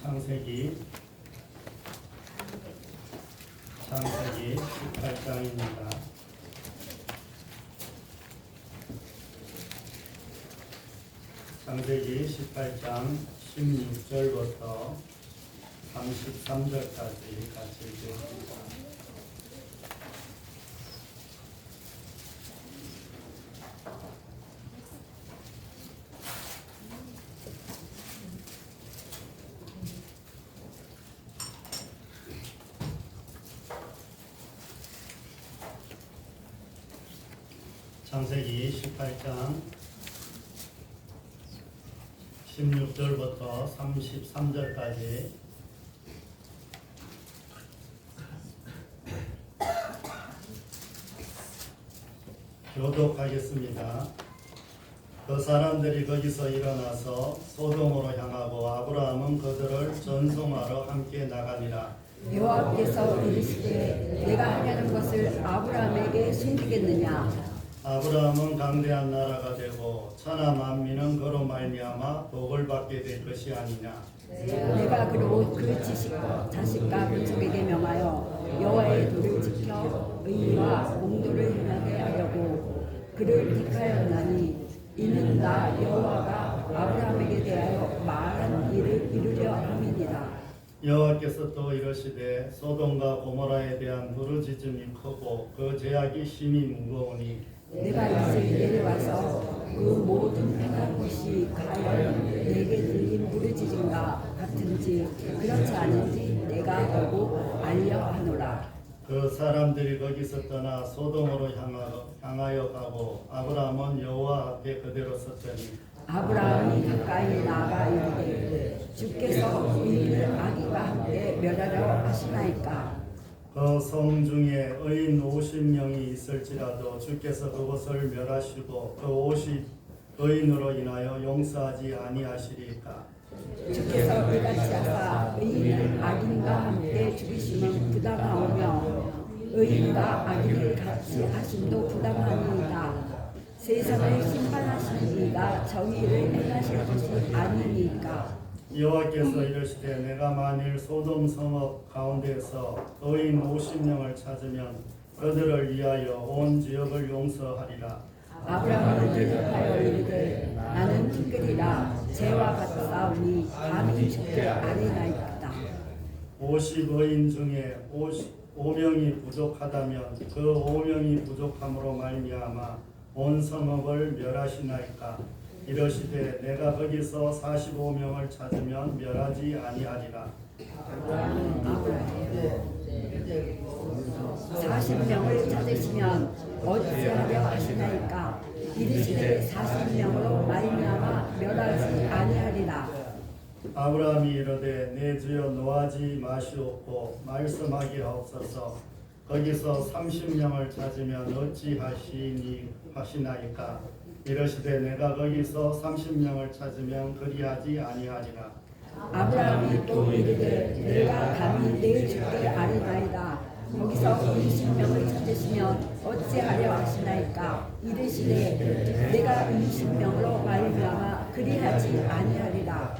창세기 18장입니다. 창세기 18장 16절부터 33절까지 같이 읽겠습니다. 창세기 18장 16절부터 33절까지 교독하겠습니다. 그 사람들이 거기서 일어나서 소돔으로 향하고 아브라함은 그들을 전송하러 함께 나가니라. 여호와께서 이르시되 내가 하려는 것을 아브라함에게 숨기겠느냐. 아브라함은 강대한 나라가 되고 천하 만민은 그로 말미암아 복을 받게 될 것이 아니냐. 내가 그로 그 자식과 민족에게 명하여 여호와의 도를 지켜 의와 공도를 행하게 하려고 그를 택하였나니 이는 나 여호와가 아브라함에게 대하여 말한 일을 이루려 함이니라. 여호와께서 또 이르시되 소돔과 고모라에 대한 부르짖음이 크고 그 죄악이 심히 무거우니 내가 이제 내려와서 그 모든 행한 것이 과연 내게 들린 부르짖음과 같은지 그렇지 않은지 내가 보고 알려 하노라. 그 사람들이 거기서 떠나 소돔으로 향하여 가고 아브라함은 여호와 앞에 그대로 섰더니 아브라함이 가까이 나아가 이르되 주께서 우리를 아기가 함께 멸하려 하시나이까. 그 성 중에 의인 50명이 있을지라도 주께서 그것을 멸하시고 그 50 의인으로 인하여 용서하지 아니하시리까. 주께서 이같이 하사 의인을 악인과 함께 죽이심은 부당하오며 의인과 악인을 같이 하심도 부당하니이다. 세상을 심판하시는 이가 정의를 행하실 것이 아니니까. 여호와께서 이르시되 내가 만일 소돔 성읍 가운데서 의인 50명을 찾으면 그들을 위하여 온 지역을 용서하리라. 아브라함은 대답하여 이르되 나는 티끌이라 재와 같사오니 감히 죽게 아니나이다. 50의인 중에 5명이 부족하다면 그 5명이 부족함으로 말미암아 온 성읍을 멸하시나이까. 이르시되 내가 거기서 45명을 찾으면 멸하지 아니하리라. 40명을 찾으시면 어찌하려 하시나이까. 이르시되 40명으로 말미암아 멸하지 아니하리라. 아브라함이 이르되 내 주여 노하지 마시옵고 말씀하게 하옵소서. 거기서 30명을 찾으면 어찌 하시나이까. 이르시되 내가 거기서 30명을 찾으면 그리하지 아니하리라. 아브라함이 또 이르되 내가 감히 내일 죽게 아리나이다. 거기서 20명을 찾으시면 어찌하려 하시나이까. 이르시되 내가 20명으로 말미암아 그리하지 아니하리라.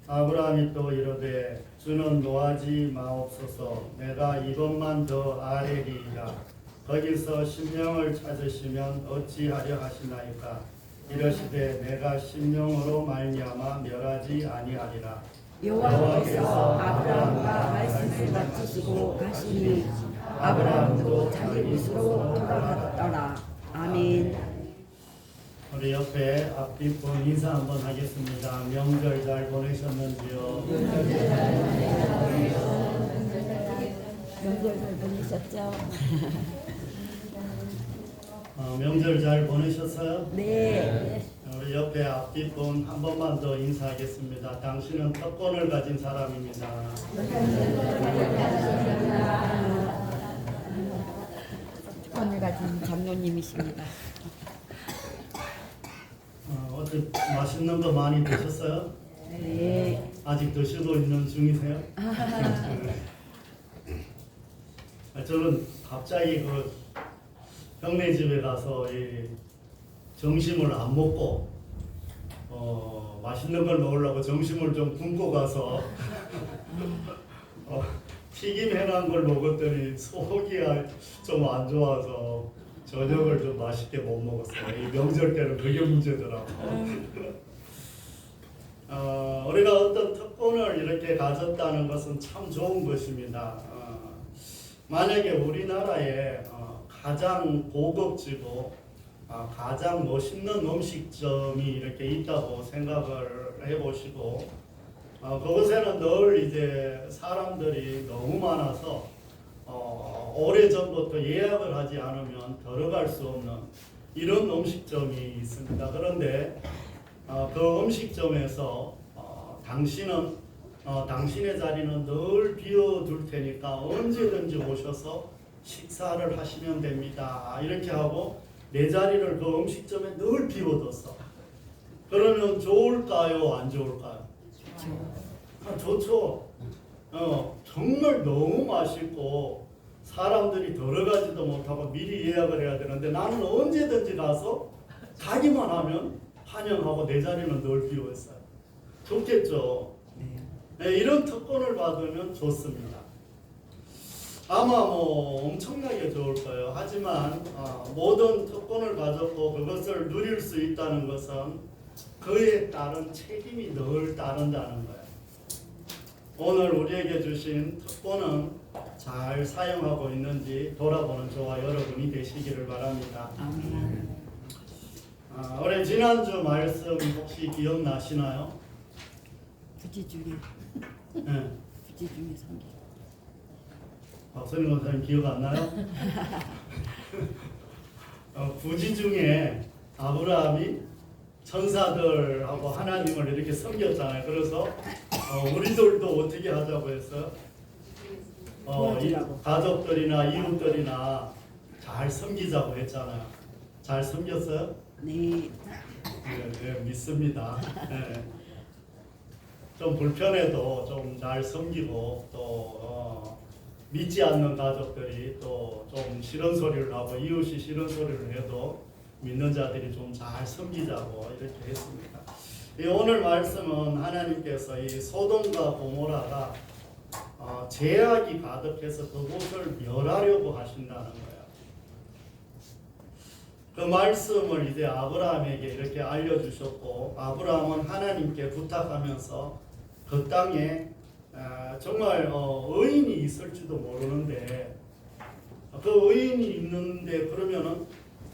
아브라함이 또 이르되 주는 노하지 마옵소서. 내가 이것만 더 아뢰리이다. 거기서 10명을 찾으시면 어찌하려 하시나이까. 이르시되 내가 10명으로 말미암아 멸하지 아니하리라. 여호와께서 아브라함과 말씀을 마치시고 가시니 아브라함도 자기 곳으로 돌아갔더라. 아멘. 우리 옆에 앞뒷분 인사 한번 하겠습니다. 명절 잘 보내셨는지요? 명절 잘 보내셨죠? 명절 잘 보내셨어요? 네. 우리 옆에 앞뒷분 한 번만 더 인사하겠습니다. 당신은 특권을 가진 사람입니다. 특권을 가진 장로님이십니다. 어떻게 맛있는 거 많이 드셨어요? 네. 아직 드시고 있는 중이세요? 저는 갑자기 그 형네 집에 가서 이 점심을 안 먹고 맛있는 걸 먹으려고 점심을 좀 굶고 가서 튀김 해놓은 걸 먹었더니 속이 좀 안 좋아서 저녁을 좀 맛있게 못 먹었어요. 이 명절 때는 그게 문제더라고. 우리가 어떤 특권을 이렇게 가졌다는 것은 참 좋은 것입니다. 만약에 우리나라에 가장 고급지고 가장 멋있는 음식점이 이렇게 있다고 생각을 해보시고 그곳에는 늘 이제 사람들이 너무 많아서 오래전부터 예약을 하지 않으면 들어갈 수 없는 이런 음식점이 있습니다. 그런데 그 음식점에서 당신의 자리는 늘 비워둘 테니까 언제든지 오셔서 식사를 하시면 됩니다. 이렇게 하고 내 자리를 그 음식점에 늘 비워뒀어. 그러면 좋을까요? 안 좋을까요? 좋죠. 정말 너무 맛있고 사람들이 들어가지도 못하고 미리 예약을 해야 되는데 나는 언제든지 가서 가기만 하면 환영하고 내 자리는 늘 비워있어요. 좋겠죠. 네, 이런 특권을 받으면 좋습니다. 아마 엄청나게 좋을 거예요. 하지만 모든 특권을 가졌고 그것을 누릴 수 있다는 것은 그에 따른 책임이 늘 따른다는 거예요. 오늘 우리에게 주신 특권은 잘 사용하고 있는지 돌아보는 저와 여러분이 되시기를 바랍니다. 아멘. 우리 지난주 말씀 혹시 기억나시나요? 부지 중에 네. 부지 중에 성경. 박선희 권사님 기억 안 나요? 부지 중에 아브라함이 천사들하고 하나님을 이렇게 섬겼잖아요. 그래서 우리들도 어떻게 하자고 했어요? 이 가족들이나 이웃들이나 잘 섬기자고 했잖아요. 잘 섬겼어요? 네. 네, 믿습니다. 네. 좀 불편해도 좀 잘 섬기고 또 믿지 않는 가족들이 또 좀 싫은 소리를 하고 이웃이 싫은 소리를 해도 믿는 자들이 좀 잘 섬기자고 이렇게 했습니다. 오늘 말씀은 하나님께서 이 소돔과 고모라가 죄악이 가득해서 그곳을 멸하려고 하신다는 거예요. 그 말씀을 이제 아브라함에게 이렇게 알려주셨고 아브라함은 하나님께 부탁하면서 그 땅에 정말 의인이 있을지도 모르는데 그 의인이 있는데 그러면은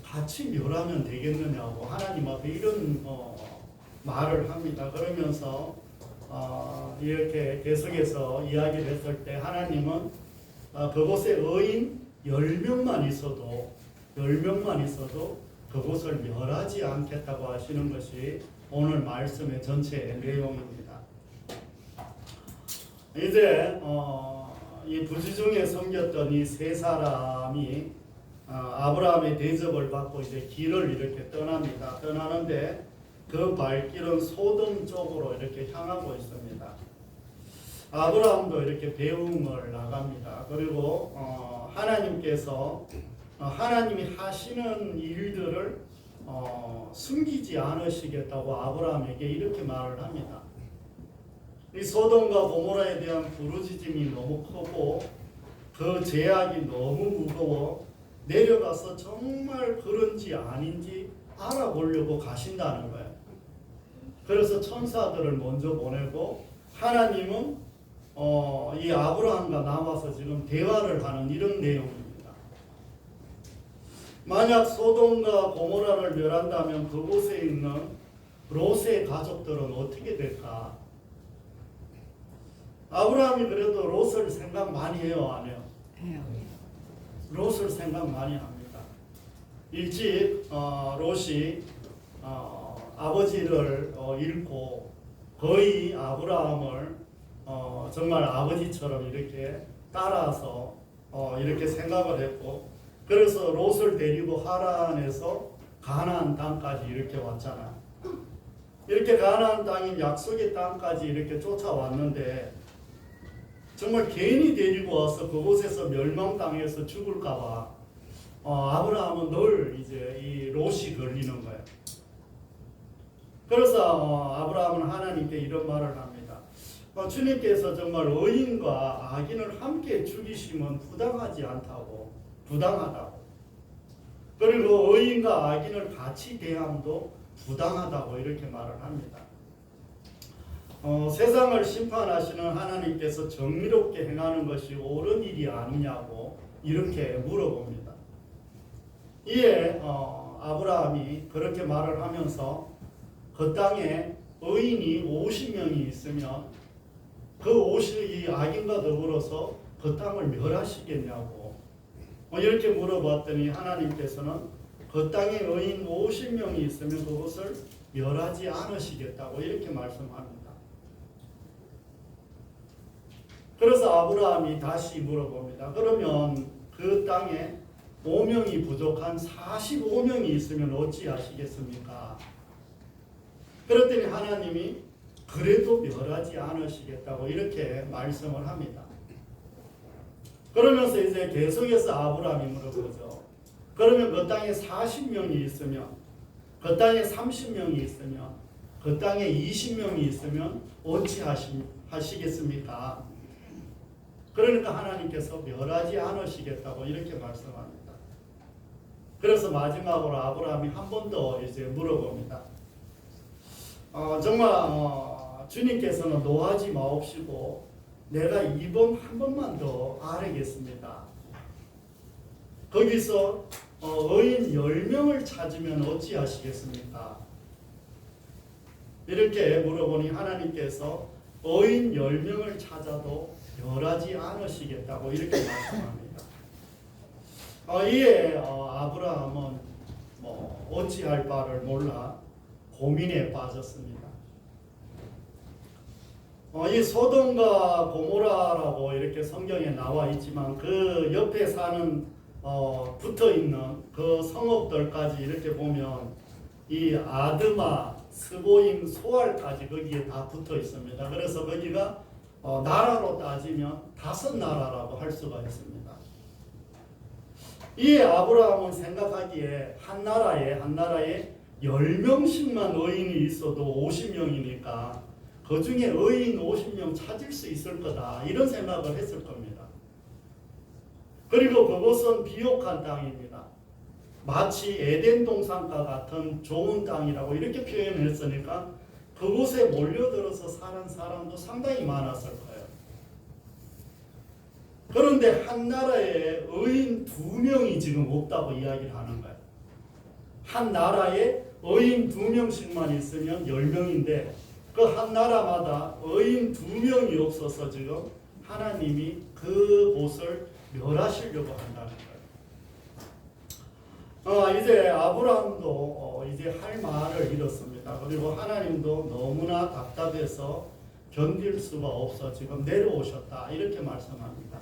같이 멸하면 되겠느냐고 하나님 앞에 이런 말을 합니다. 그러면서 이렇게 계속해서 이야기를 했을 때 하나님은 그곳에 의인 10명만 있어도 그곳을 멸하지 않겠다고 하시는 것이 오늘 말씀의 전체 내용입니다. 이제 이 부지 중에 섬겼던 이 세 사람이 아브라함의 대접을 받고 이제 길을 이렇게 떠납니다. 떠나는데 그 발길은 소돔 쪽으로 이렇게 향하고 있습니다. 아브라함도 이렇게 배웅을 나갑니다. 그리고 하나님께서 하나님이 하시는 일들을 숨기지 않으시겠다고 아브라함에게 이렇게 말을 합니다. 이 소돔과 고모라에 대한 부르짖음이 너무 크고 그 죄악이 너무 무거워 내려가서 정말 그런지 아닌지 알아보려고 가신다는 거예요. 그래서 천사들을 먼저 보내고 하나님은 이 아브라함과 나와서 지금 대화를 하는 이런 내용입니다. 만약 소돔과 고모라를 멸한다면 그곳에 있는 롯의 가족들은 어떻게 될까? 아브라함이 그래도 롯을 생각 많이 해요, 안 해요? 해요. 롯을 생각 많이 합니다. 일찍 롯이 아버지를 잃고 거의 아브라함을 정말 아버지처럼 이렇게 따라서 이렇게 생각을 했고 그래서 롯을 데리고 하란에서 가나안 땅까지 이렇게 왔잖아요. 이렇게 가나안 땅인 약속의 땅까지 이렇게 쫓아왔는데 정말 괜히 데리고 와서 그곳에서 멸망당해서 죽을까봐 아브라함은 늘 이제 이 롯이 걸리는 거예요. 그래서 아브라함은 하나님께 이런 말을 합니다. 주님께서 정말 의인과 악인을 함께 죽이시면 부당하다고. 그리고 의인과 악인을 같이 대함도 부당하다고 이렇게 말을 합니다. 세상을 심판하시는 하나님께서 정의롭게 행하는 것이 옳은 일이 아니냐고 이렇게 물어봅니다. 이에 아브라함이 그렇게 말을 하면서 그 땅에 의인이 50명이 있으면 그 50이 악인과 더불어서 그 땅을 멸하시겠냐고 이렇게 물어봤더니 하나님께서는 그 땅에 의인 50명이 있으면 그것을 멸하지 않으시겠다고 이렇게 말씀합니다. 그래서 아브라함이 다시 물어봅니다. 그러면 그 땅에 5명이 부족한 45명이 있으면 어찌하시겠습니까? 그랬더니 하나님이 그래도 멸하지 않으시겠다고 이렇게 말씀을 합니다. 그러면서 이제 계속해서 아브라함이 물어보죠. 그러면 그 땅에 40명이 있으면, 그 땅에 30명이 있으면, 그 땅에 20명이 있으면 어찌 하시겠습니까? 그러니까 하나님께서 멸하지 않으시겠다고 이렇게 말씀합니다. 그래서 마지막으로 아브라함이 한 번 더 이제 물어봅니다. 정말 주님께서는 노하지 마옵시고 내가 이번 한 번만 더 아뢰겠습니다. 거기서 의인 10명을 찾으면 어찌하시겠습니까? 이렇게 물어보니 하나님께서 의인 10명을 찾아도 멸하지 않으시겠다고 이렇게 말씀합니다. 이에 아브라함은 어찌할 바를 몰라 고민에 빠졌습니다. 이 소돔과 고모라라고 이렇게 성경에 나와 있지만 그 옆에 사는 붙어 있는 그 성읍들까지 이렇게 보면 이 아드마, 스보임, 소알까지 거기에 다 붙어 있습니다. 그래서 거기가 나라로 따지면 5나라라고 할 수가 있습니다. 이에 아브라함은 생각하기에 한 나라에 10명씩만 의인이 있어도 50명이니까 그 중에 의인 50명 찾을 수 있을 거다 이런 생각을 했을 겁니다. 그리고 그곳은 비옥한 땅입니다. 마치 에덴 동산과 같은 좋은 땅이라고 이렇게 표현했으니까 그곳에 몰려들어서 사는 사람도 상당히 많았을 거예요. 그런데 한 나라에 의인 2명이 지금 없다고 이야기를 하는 거예요. 한 나라에 의인 2명씩만 있으면 10명인데 그 한 나라마다 의인 2명이 없어서 지금 하나님이 그 곳을 멸하시려고 한다는 거예요. 이제 아브라함도 이제 할 말을 잃었습니다. 그리고 하나님도 너무나 답답해서 견딜 수가 없어 지금 내려오셨다 이렇게 말씀합니다.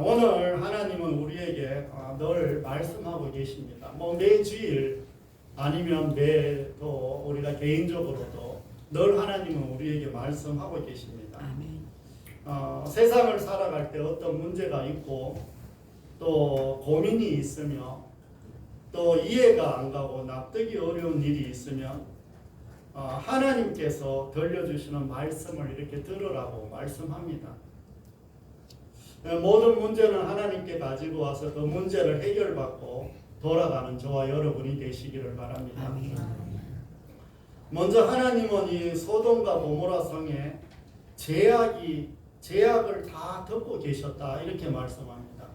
오늘 하나님은 우리에게 늘 말씀하고 계십니다. 매 주일 아니면 매도 우리가 개인적으로도 늘 하나님은 우리에게 말씀하고 계십니다. 아멘. 세상을 살아갈 때 어떤 문제가 있고 또 고민이 있으며 또 이해가 안 가고 납득이 어려운 일이 있으면 하나님께서 들려주시는 말씀을 이렇게 들으라고 말씀합니다. 모든 문제는 하나님께 가지고 와서 그 문제를 해결받고 돌아가는 저와 여러분이 되시기를 바랍니다. 아멘. 먼저 하나님은 이 소돔과 고모라 성에 제약을 다 덮고 계셨다 이렇게 말씀합니다.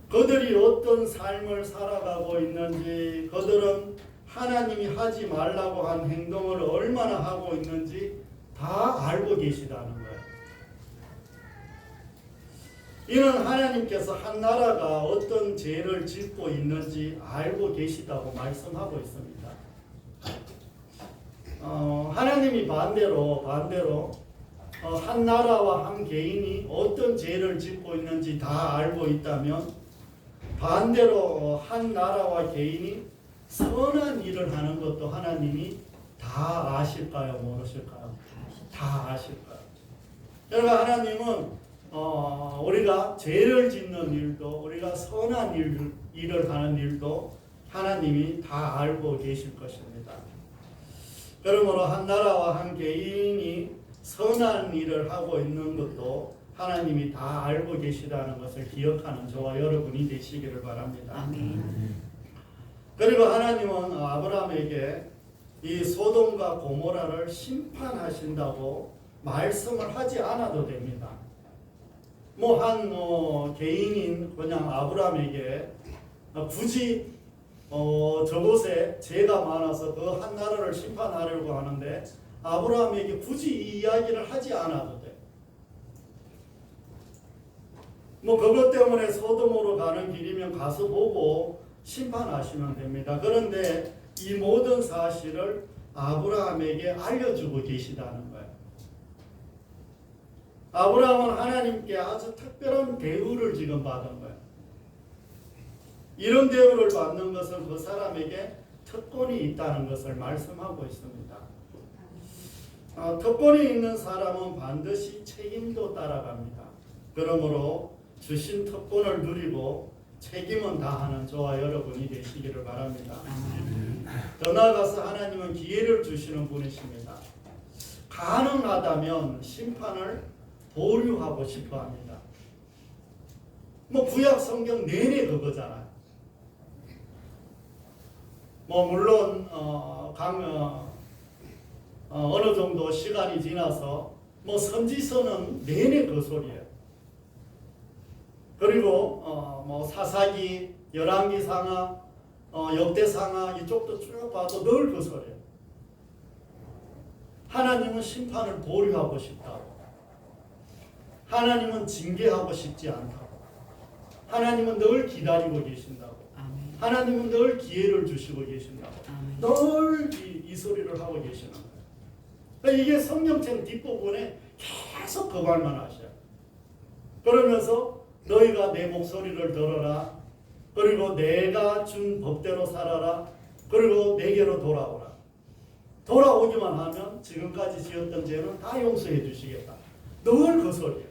그들이 어떤 삶을 살아가고 있는지, 그들은 하나님이 하지 말라고 한 행동을 얼마나 하고 있는지 다 알고 계시다는 거예요. 이는 하나님께서 한 나라가 어떤 죄를 짓고 있는지 알고 계시다고 말씀하고 있습니다. 하나님이 반대로 한 나라와 한 개인이 어떤 죄를 짓고 있는지 다 알고 있다면 반대로 한 나라와 개인이 선한 일을 하는 것도 하나님이 다 아실까요? 모르실까요? 다 아실까요? 그러니까 하나님은 우리가 죄를 짓는 일도 우리가 선한 일을 하는 일도 하나님이 다 알고 계실 것입니다. 그러므로 한 나라와 한 개인이 선한 일을 하고 있는 것도 하나님이 다 알고 계시다는 것을 기억하는 저와 여러분이 되시기를 바랍니다. 아멘. 그리고 하나님은 아브라함에게 이 소돔과 고모라를 심판하신다고 말씀을 하지 않아도 됩니다. 한 개인인 그냥 아브라함에게 굳이 저곳에 죄가 많아서 그 한 나라를 심판하려고 하는데 아브라함에게 굳이 이 이야기를 하지 않아도 돼. 그것 때문에 소돔으로 가는 길이면 가서 보고 심판하시면 됩니다. 그런데 이 모든 사실을 아브라함에게 알려주고 계시다는 거예요. 아브라함은 하나님께 아주 특별한 대우를 지금 받은 거예요. 이런 대우를 받는 것은 그 사람에게 특권이 있다는 것을 말씀하고 있습니다. 특권이 있는 사람은 반드시 책임도 따라갑니다. 그러므로 주신 특권을 누리고 책임은 다하는 저와 여러분이 되시기를 바랍니다. 더 나아가서 하나님은 기회를 주시는 분이십니다. 가능하다면 심판을 보류하고 싶어 합니다. 구약 성경 내내 그거잖아요. 물론 어느 정도 시간이 지나서 선지서는 내내 그 소리예요. 그리고 사사기, 열왕기상하, 역대상하 이쪽도 쭉 봐도 늘 그 소리예요. 하나님은 심판을 보류하고 싶다고. 하나님은 징계하고 싶지 않다고. 하나님은 늘 기다리고 계신다고. 아멘. 하나님은 늘 기회를 주시고 계신다고. 아멘. 늘 이 소리를 하고 계시는 거예요. 그러니까 이게 성경책 뒷부분에 계속 그 말만 하셔요. 그러면서 너희가 내 목소리를 들어라. 그리고 내가 준 법대로 살아라. 그리고 내게로 돌아오라. 돌아오기만 하면 지금까지 지었던 죄는 다 용서해 주시겠다. 늘 그 소리예요.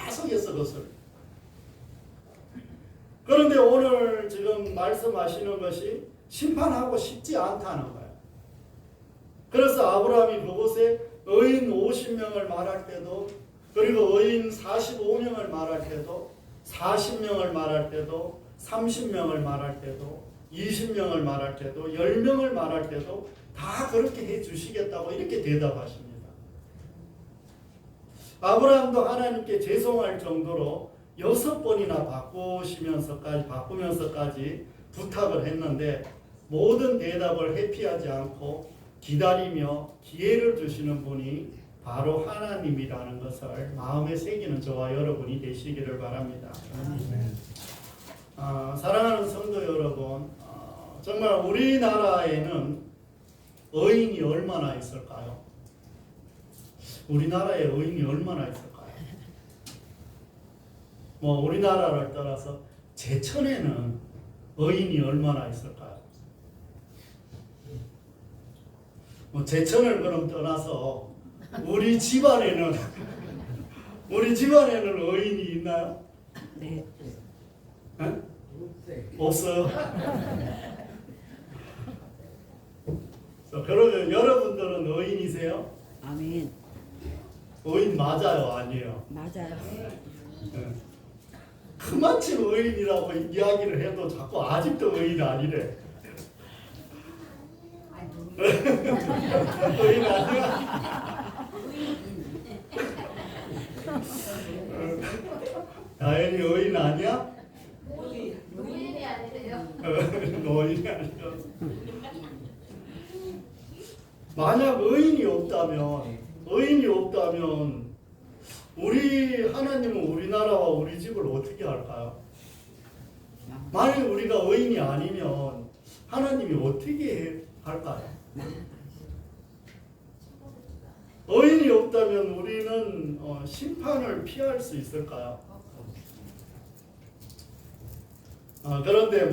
계속해서 그 소리. 그런데 오늘 지금 말씀하시는 것이 심판하고 싶지 않다는 거예요. 그래서 아브라함이 그곳에 의인 50명을 말할 때도, 그리고 의인 45명을 말할 때도, 40명을 말할 때도, 30명을 말할 때도, 20명을 말할 때도, 10명을 말할 때도 다 그렇게 해 주시겠다고 이렇게 대답하십니다. 아브라함도 하나님께 죄송할 정도로 6번이나 바꾸면서까지 부탁을 했는데 모든 대답을 회피하지 않고 기다리며 기회를 주시는 분이 바로 하나님이라는 것을 마음에 새기는 저와 여러분이 되시기를 바랍니다. 사랑하는 성도 여러분, 정말 우리나라에는 의인이 얼마나 있을까요? 우리나라에 의인이 얼마나 있을까요? 우리나라를 떠나서 제천에는 의인이 얼마나 있을까요? 제천을 그럼 떠나서 우리 집안에는 의인이 있나요? 네. 네? 없어요. 그러면 여러분들은 의인이세요? 아멘. 의인 맞아요, 아니에요? 맞아요. 네. 그만치 의인이라고 이야기를 해도 자꾸 아직도 의인 아니래. 의인 아니야? 다현이 의인 아니야? 노인이 아니래요. 의인이 아니야. 만약 의인이 없다면 우리 하나님은 우리나라와 우리 집을 어떻게 할까요? 만약 우리가 의인이 아니면 하나님이 어떻게 할까요? 의인이 없다면 우리는 심판을 피할 수 있을까요? 그런데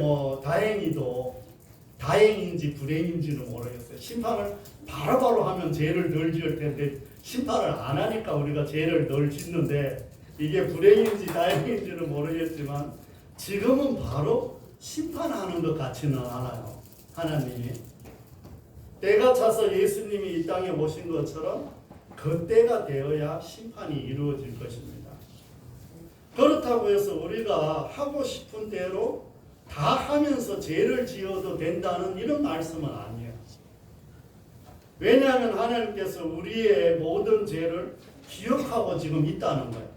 다행인지 불행인지는 모르겠어요. 심판을 바로바로 하면 죄를 덜 지을 텐데 심판을 안 하니까 우리가 죄를 덜 짓는데 이게 불행인지 다행인지는 모르겠지만 지금은 바로 심판하는 것 같지는 않아요. 하나님이 때가 차서 예수님이 이 땅에 오신 것처럼 그 때가 되어야 심판이 이루어질 것입니다. 그렇다고 해서 우리가 하고 싶은 대로 다 하면서 죄를 지어도 된다는 이런 말씀은 아니에요. 왜냐하면 하나님께서 우리의 모든 죄를 기억하고 지금 있다는 거예요.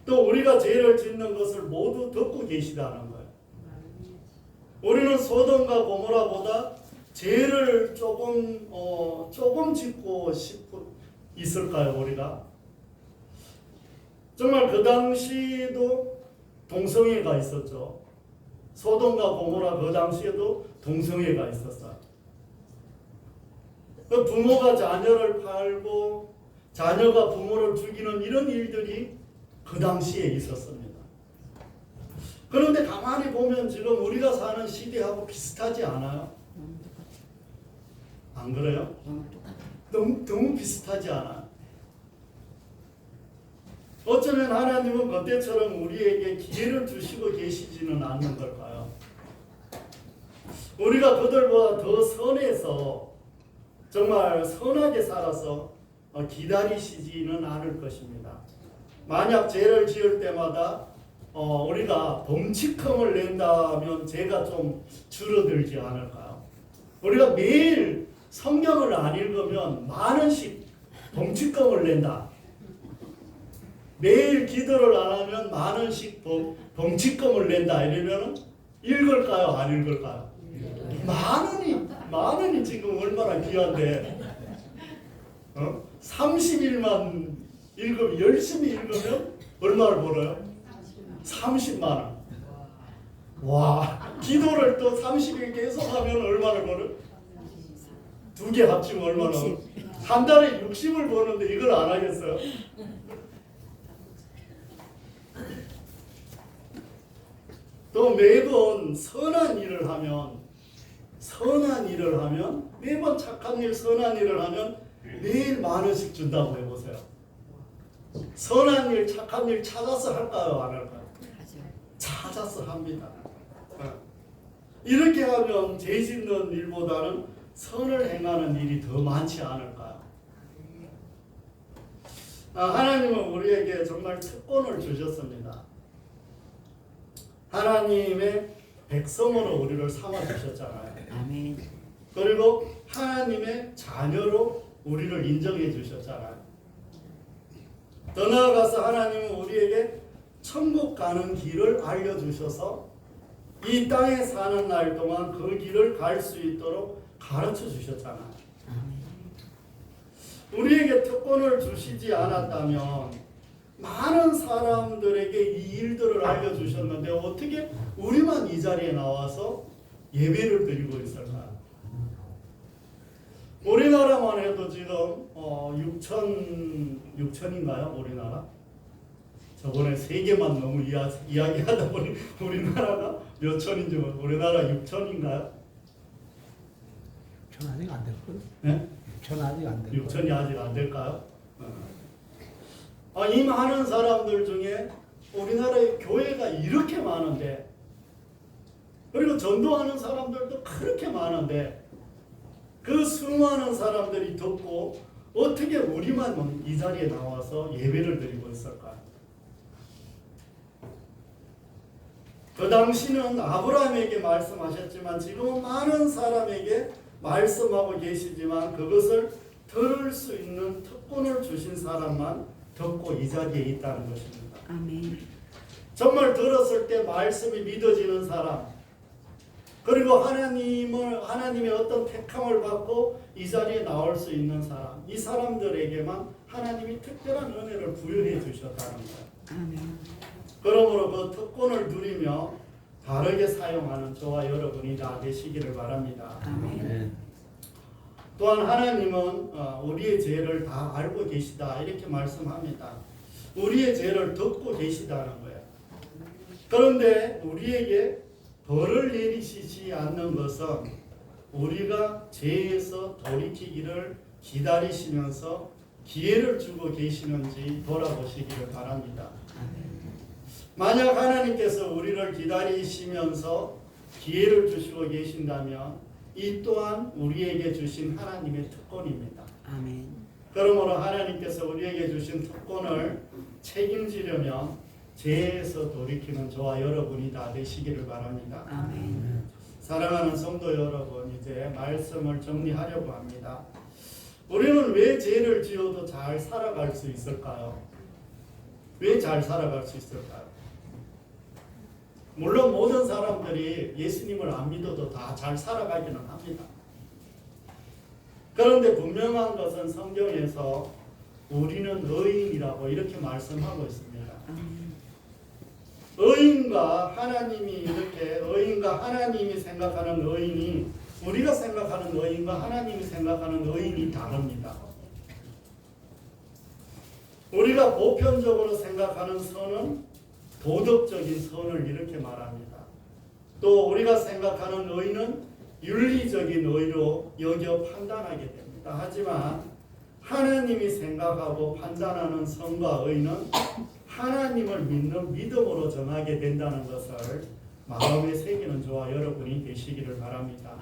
또 우리가 죄를 짓는 것을 모두 듣고 계시다는 거예요. 우리는 소돔과 고모라보다 죄를 조금 짓고 있을까요, 우리가? 정말 그 당시에도 동성애가 있었죠. 소돔과 고모라 그 당시에도 동성애가 있었어요. 그 부모가 자녀를 팔고 자녀가 부모를 죽이는 이런 일들이 그 당시에 있었습니다. 그런데 가만히 보면 지금 우리가 사는 시대하고 비슷하지 않아요? 안 그래요? 너무 비슷하지 않아요? 어쩌면 하나님은 그때처럼 우리에게 기회를 주시고 계시지는 않는 걸까요? 우리가 그들보다 더 선해서 정말 선하게 살아서 기다리시지는 않을 것입니다. 만약 죄를 지을 때마다 우리가 범칙금을 낸다면 죄가 좀 줄어들지 않을까요? 우리가 매일 성경을 안 읽으면 만 원씩 범칙금을 낸다. 매일 기도를 안 하면 만 원씩 범칙금을 낸다. 이러면 읽을까요? 안 읽을까요? 만 원이 지금 얼마나 귀한데 30일만 읽으면 열심히 읽으면 얼마를 벌어요? 30만 원. 와, 기도를 또 30일 계속하면 얼마를 벌어요? 두 개 합치면 얼마나? 한 달에 60을 버는데 이걸 안 하겠어요? 또 매번 선한 일을 하면 매번 착한 일, 선한 일을 하면 매일 만 원씩 준다고 해보세요. 선한 일, 착한 일 찾아서 할까요? 안 할까요? 찾아서 합니다. 이렇게 하면 죄 짓는 일보다는 선을 행하는 일이 더 많지 않을까요? 하나님은 우리에게 정말 특권을 주셨습니다. 하나님의 백성으로 우리를 삼아주셨잖아요. 아멘. 그리고 하나님의 자녀로 우리를 인정해 주셨잖아요. 더 나아가서 하나님은 우리에게 천국 가는 길을 알려주셔서 이 땅에 사는 날 동안 그 길을 갈 수 있도록 가르쳐 주셨잖아요. 우리에게 특권을 주시지 않았다면 많은 사람들에게 이 일들을 알려주셨는데 어떻게 우리만 이 자리에 나와서 예배를 드리고 있을까요? 우리나라만 해도 지금 6천인가요? 우리나라? 저번에 세계만 너무 이야기하다 보니 우리나라가 몇 천인지 우리나라 6천인가요? 6천 아직 안 될걸? 네? 6천 아직 안 될걸? 6천이 아직 안 될까요? 이 많은 사람들 중에 우리나라에 교회가 이렇게 많은데 그리고 전도하는 사람들도 그렇게 많은데 그 수많은 사람들이 듣고 어떻게 우리만 이 자리에 나와서 예배를 드리고 있을까요? 그 당시는 아브라함에게 말씀하셨지만 지금은 많은 사람에게 말씀하고 계시지만 그것을 들을 수 있는 특권을 주신 사람만 듣고 이 자리에 있다는 것입니다. 아멘. 정말 들었을 때 말씀이 믿어지는 사람 그리고 하나님의 어떤 택함을 받고 이 자리에 나올 수 있는 사람 이 사람들에게만 하나님이 특별한 은혜를 부여해 주셨다는 거예요. 아멘. 그러므로 그 특권을 누리며 바르게 사용하는 저와 여러분이 다 되시기를 바랍니다. 아멘. 또한 하나님은 우리의 죄를 다 알고 계시다 이렇게 말씀합니다. 우리의 죄를 듣고 계시다는 거예요. 그런데 우리에게 벌을 내리시지 않는 것은 우리가 죄에서 돌이키기를 기다리시면서 기회를 주고 계시는지 돌아보시기를 바랍니다. 만약 하나님께서 우리를 기다리시면서 기회를 주시고 계신다면 이 또한 우리에게 주신 하나님의 특권입니다. 아멘. 그러므로 하나님께서 우리에게 주신 특권을 책임지려면 죄에서 돌이키는 저와 여러분이 다 되시기를 바랍니다. 아멘. 사랑하는 성도 여러분, 이제 말씀을 정리하려고 합니다. 우리는 왜 죄를 지어도 잘 살아갈 수 있을까요? 왜 잘 살아갈 수 있을까요? 물론 모든 사람들이 예수님을 안 믿어도 다 잘 살아가기는 합니다. 그런데 분명한 것은 성경에서 우리는 의인이라고 이렇게 말씀하고 있습니다. 의인과 하나님이 생각하는 의인이 우리가 생각하는 의인과 하나님이 생각하는 의인이 다릅니다. 우리가 보편적으로 생각하는 선은 도덕적인 선을 이렇게 말합니다. 또 우리가 생각하는 의는 윤리적인 의로 여겨 판단하게 됩니다. 하지만 하나님이 생각하고 판단하는 선과 의는 하나님을 믿는 믿음으로 정하게 된다는 것을 마음에 새기는 저와 여러분이 되시기를 바랍니다.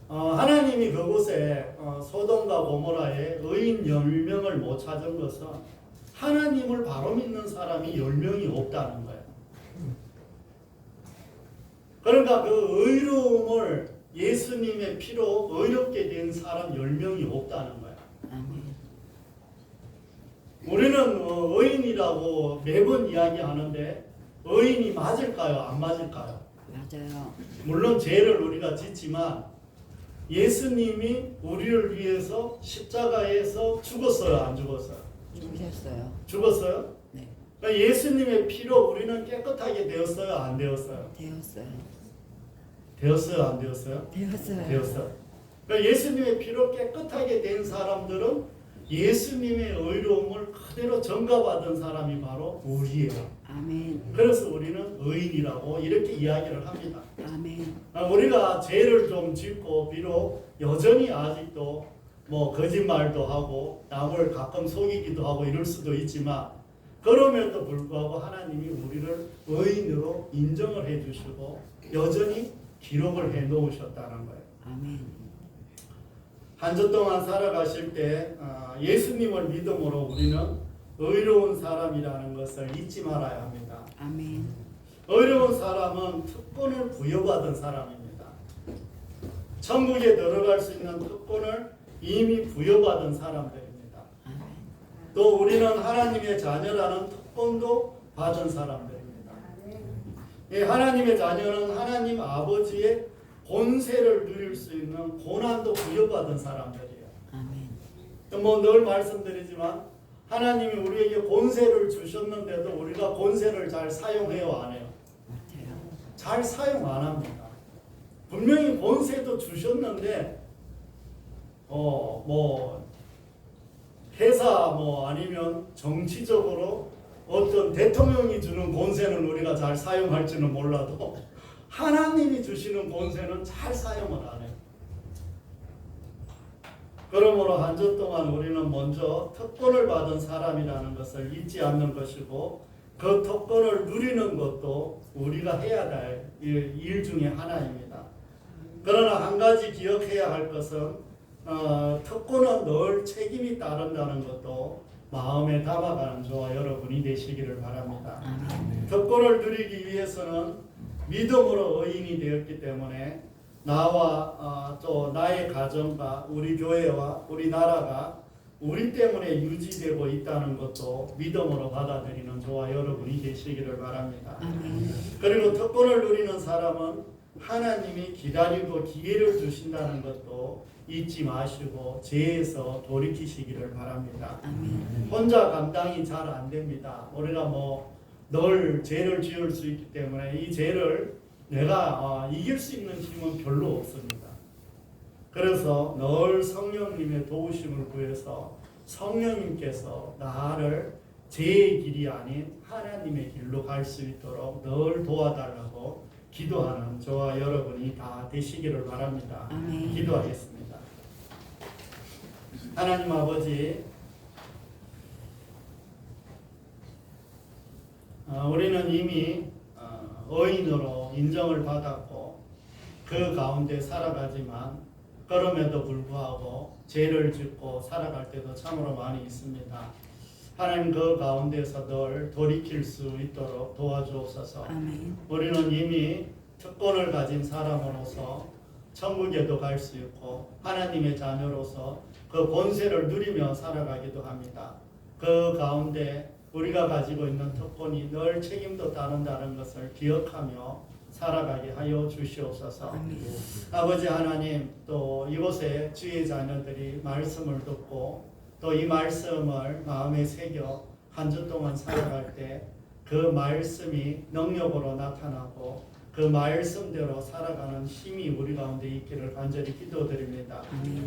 하나님이 그곳에 소돔과 고모라에 의인 10명을 못 찾은 것은 하나님을 바로 믿는 사람이 10명이 없다는 거예요. 그러니까 그 의로움을 예수님의 피로 의롭게 된 사람 10명이 없다는 거예요. 우리는 의인이라고 매번 이야기하는데 의인이 맞을까요? 안 맞을까요? 맞아요. 물론 죄를 우리가 짓지만 예수님이 우리를 위해서 십자가에서 죽었어요? 안 죽었어요? 죽으셨어요. 죽었어요? 네. 그러니까 예수님의 피로 우리는 깨끗하게 되었어요? 안 되었어요? 되었어요. 되었어요? 안 되었어요? 되었어요. 되었어요. 그러니까 예수님의 피로 깨끗하게 된 사람들은 예수님의 의로움을 그대로 전가받은 사람이 바로 우리예요. 아멘. 그래서 우리는 의인이라고 이렇게 이야기를 합니다. 아멘. 우리가 죄를 좀 짓고 비록 여전히 아직도 뭐 거짓말도 하고 남을 가끔 속이기도 하고 이럴 수도 있지만 그럼에도 불구하고 하나님이 우리를 의인으로 인정을 해주시고 여전히 기록을 해 놓으셨다는 거예요. 아멘. 한 주 동안 살아가실 때 예수님을 믿음으로 우리는 의로운 사람이라는 것을 잊지 말아야 합니다. 아멘. 의로운 사람은 특권을 부여받은 사람입니다. 천국에 들어갈 수 있는 특권을 이미 부여받은 사람들입니다. 아멘. 또 우리는 하나님의 자녀라는 특권도 받은 사람들입니다. 이 하나님의 자녀는 하나님 아버지의 권세를 누릴 수 있는 고난도 부여받은 사람들이에요. 아멘. 뭐 늘 말씀드리지만 하나님이 우리에게 권세를 주셨는데도 우리가 권세를 잘 사용해요, 안 해요? 못해요. 잘 사용 안 합니다. 분명히 권세도 주셨는데 뭐 회사 아니면 정치적으로 어떤 대통령이 주는 권세는 우리가 잘 사용할지는 몰라도 하나님이 주시는 권세는 잘 사용을 안 해요. 그러므로 한 주 동안 우리는 먼저 특권을 받은 사람이라는 것을 잊지 않는 것이고 그 특권을 누리는 것도 우리가 해야 될 일 중에 하나입니다. 그러나 한 가지 기억해야 할 것은 특권은 늘 책임이 따른다는 것도 마음에 담아가는 저와 여러분이 되시기를 바랍니다. 특권을 누리기 위해서는 믿음으로 의인이 되었기 때문에 나와 또 나의 가정과 우리 교회와 우리 나라가 우리 때문에 유지되고 있다는 것도 믿음으로 받아들이는 저와 여러분이 되시기를 바랍니다. 그리고 특권을 누리는 사람은 하나님이 기다리고 기회를 주신다는 것도 잊지 마시고 죄에서 돌이키시기를 바랍니다. 혼자 감당이 잘 안 됩니다. 우리가 늘 죄를 지을 수 있기 때문에 이 죄를 내가 이길 수 있는 힘은 별로 없습니다. 그래서 늘 성령님의 도우심을 구해서 성령님께서 나를 죄의 길이 아닌 하나님의 길로 갈 수 있도록 늘 도와달라고 기도하는 저와 여러분이 다 되시기를 바랍니다. 아멘. 기도하겠습니다. 하나님 아버지, 우리는 이미 의인으로 인정을 받았고 그 가운데 살아가지만 그럼에도 불구하고 죄를 짓고 살아갈 때도 참으로 많이 있습니다. 하나님 그 가운데서 늘 돌이킬 수 있도록 도와주옵소서. 아멘. 우리는 이미 특권을 가진 사람으로서 천국에도 갈 수 있고 하나님의 자녀로서 그 본세를 누리며 살아가기도 합니다. 그 가운데 우리가 가지고 있는 특권이 늘 책임도 따른다는 것을 기억하며 살아가게 하여 주시옵소서. 아멘. 아버지 하나님, 또 이곳에 주의 자녀들이 말씀을 듣고 또 이 말씀을 마음에 새겨 한 주 동안 살아갈 때 그 말씀이 능력으로 나타나고 그 말씀대로 살아가는 힘이 우리 가운데 있기를 간절히 기도드립니다.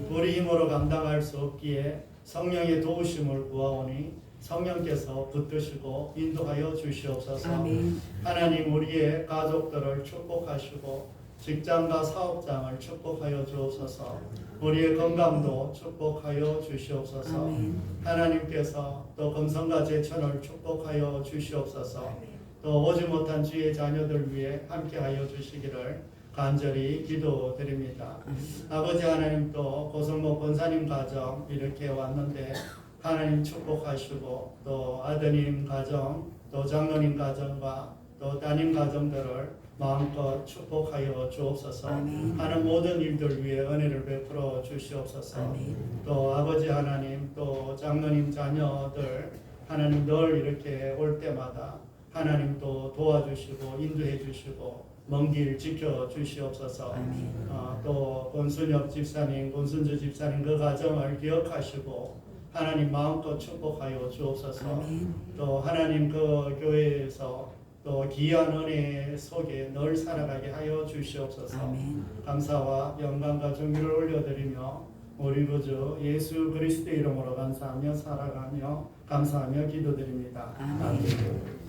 우리 힘으로 감당할 수 없기에 성령의 도우심을 구하오니 성령께서 붙드시고 인도하여 주시옵소서. 아멘. 하나님 우리의 가족들을 축복하시고 직장과 사업장을 축복하여 주옵소서. 우리의 건강도 축복하여 주시옵소서. 아멘. 하나님께서 또 금성과 제천을 축복하여 주시옵소서. 또 오지 못한 주의 자녀들 위해 함께하여 주시기를 간절히 기도드립니다. 아버지 하나님, 또 고성모 권사님 가정 이렇게 왔는데 하나님 축복하시고 또 아드님 가정, 또 장로님 가정과 또 따님 가정들을 마음껏 축복하여 주옵소서. 아멘. 하는 모든 일들 위해 은혜를 베풀어 주시옵소서. 아멘. 또 아버지 하나님, 또 장로님 자녀들 하나님 늘 이렇게 올 때마다 하나님 또 도와주시고 인도해 주시고 먼 길 지켜 주시옵소서. 아멘. 또 권순엽 집사님, 권순주 집사님 그 가정을 기억하시고 하나님 마음껏 축복하여 주옵소서. 아멘. 또 하나님 그 교회에서 또 귀한 은혜 속에 늘 살아가게 하여 주시옵소서. 아멘. 감사와 영광과 존귀를 올려드리며 우리 구주 예수 그리스도의 이름으로 감사하며 살아가며 감사하며 기도드립니다. 아멘. 아멘.